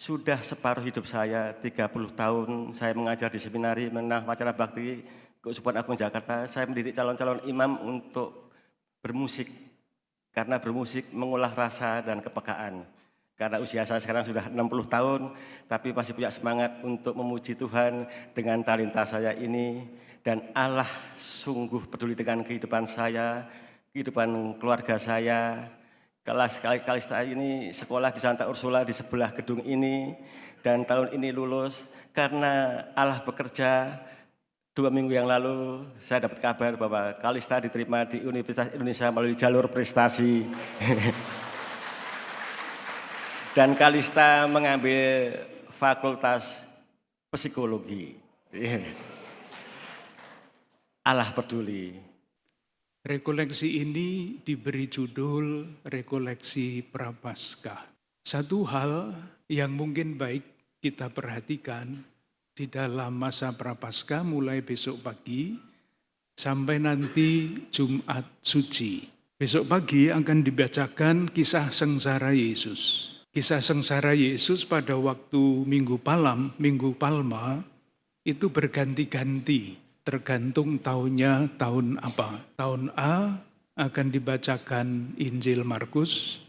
sudah separuh hidup saya, 30 tahun saya mengajar di seminari Menah Wacana Bakti Keuskupan Agung Jakarta. Saya mendidik calon-calon imam untuk bermusik, karena bermusik mengolah rasa dan kepekaan. Karena usia saya sekarang sudah 60 tahun, tapi masih punya semangat untuk memuji Tuhan dengan talenta saya ini. Dan Allah sungguh peduli dengan kehidupan saya, kehidupan keluarga saya. Kalista ini sekolah di Santa Ursula di sebelah gedung ini, dan tahun ini lulus. Karena Allah bekerja, 2 minggu yang lalu saya dapat kabar bahwa Kalista diterima di Universitas Indonesia melalui jalur prestasi. Dan Kalista mengambil fakultas psikologi. Allah peduli. Rekoleksi ini diberi judul Rekoleksi Prapaskah. Satu hal yang mungkin baik kita perhatikan di dalam masa Prapaskah mulai besok pagi sampai nanti Jumat Suci. Besok pagi akan dibacakan kisah sengsara Yesus. Kisah sengsara Yesus pada waktu Minggu Palma itu berganti-ganti. Tergantung tahunnya tahun apa. Tahun A akan dibacakan Injil Markus,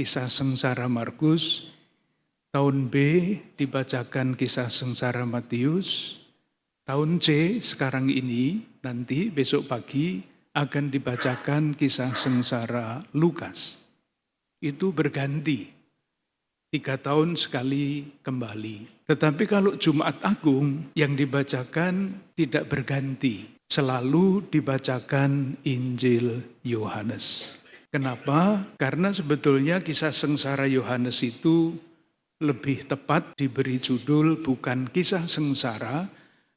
kisah sengsara Markus. Tahun B dibacakan kisah sengsara Matius. Tahun C sekarang ini, nanti besok pagi akan dibacakan kisah sengsara Lukas. Itu berganti. 3 tahun sekali kembali. Tetapi kalau Jumat Agung yang dibacakan tidak berganti. Selalu dibacakan Injil Yohanes. Kenapa? Karena sebetulnya kisah sengsara Yohanes itu lebih tepat diberi judul bukan kisah sengsara,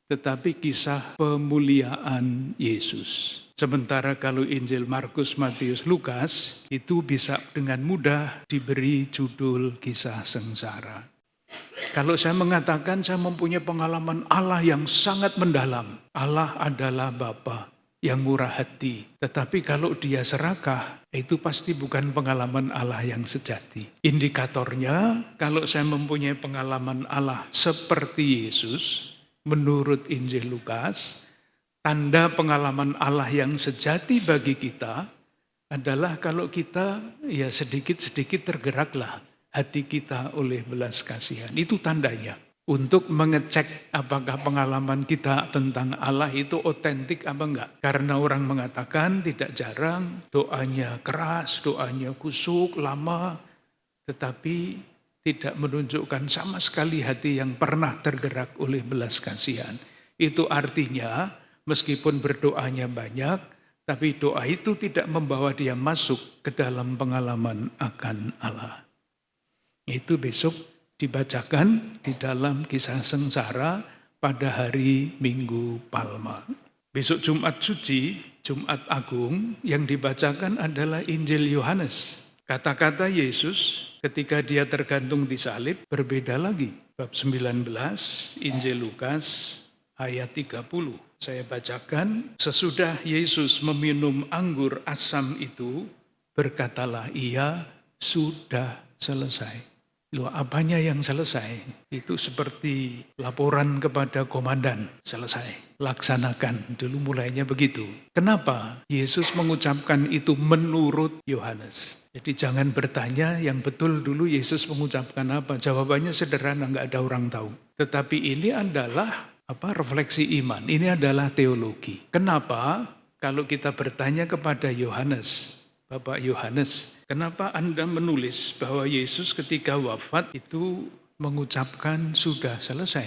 tetapi kisah pemuliaan Yesus. Sementara kalau Injil Markus, Matius, Lukas itu bisa dengan mudah diberi judul kisah sengsara. Kalau saya mengatakan saya mempunyai pengalaman Allah yang sangat mendalam. Allah adalah Bapa yang murah hati. Tetapi kalau dia serakah, itu pasti bukan pengalaman Allah yang sejati. Indikatornya, kalau saya mempunyai pengalaman Allah seperti Yesus, menurut Injil Lukas, tanda pengalaman Allah yang sejati bagi kita adalah kalau kita ya sedikit-sedikit tergeraklah hati kita oleh belas kasihan. Itu tandanya. Untuk mengecek apakah pengalaman kita tentang Allah itu otentik apa enggak. Karena orang mengatakan tidak jarang doanya keras, doanya kusuk, lama. Tetapi tidak menunjukkan sama sekali hati yang pernah tergerak oleh belas kasihan. Itu artinya meskipun berdoanya banyak, tapi doa itu tidak membawa dia masuk ke dalam pengalaman akan Allah. Itu besok dibacakan di dalam kisah sengsara pada hari Minggu Palma. Besok Jumat Suci, Jumat Agung, yang dibacakan adalah Injil Yohanes. Kata-kata Yesus ketika dia tergantung di salib berbeda lagi. Bab 19, Injil Lukas ayat 30. Saya bacakan, sesudah Yesus meminum anggur asam itu, berkatalah ia, sudah selesai. Loh, apanya yang selesai? Itu seperti laporan kepada komandan, selesai, laksanakan. Dulu mulainya begitu. Kenapa Yesus mengucapkan itu menurut Yohanes? Jadi jangan bertanya yang betul dulu Yesus mengucapkan apa. Jawabannya sederhana, nggak ada orang tahu. Tetapi ini adalah refleksi iman. Ini adalah teologi. Kenapa? Kalau kita bertanya kepada Yohanes, Bapak Yohanes, kenapa Anda menulis bahwa Yesus ketika wafat itu mengucapkan sudah selesai?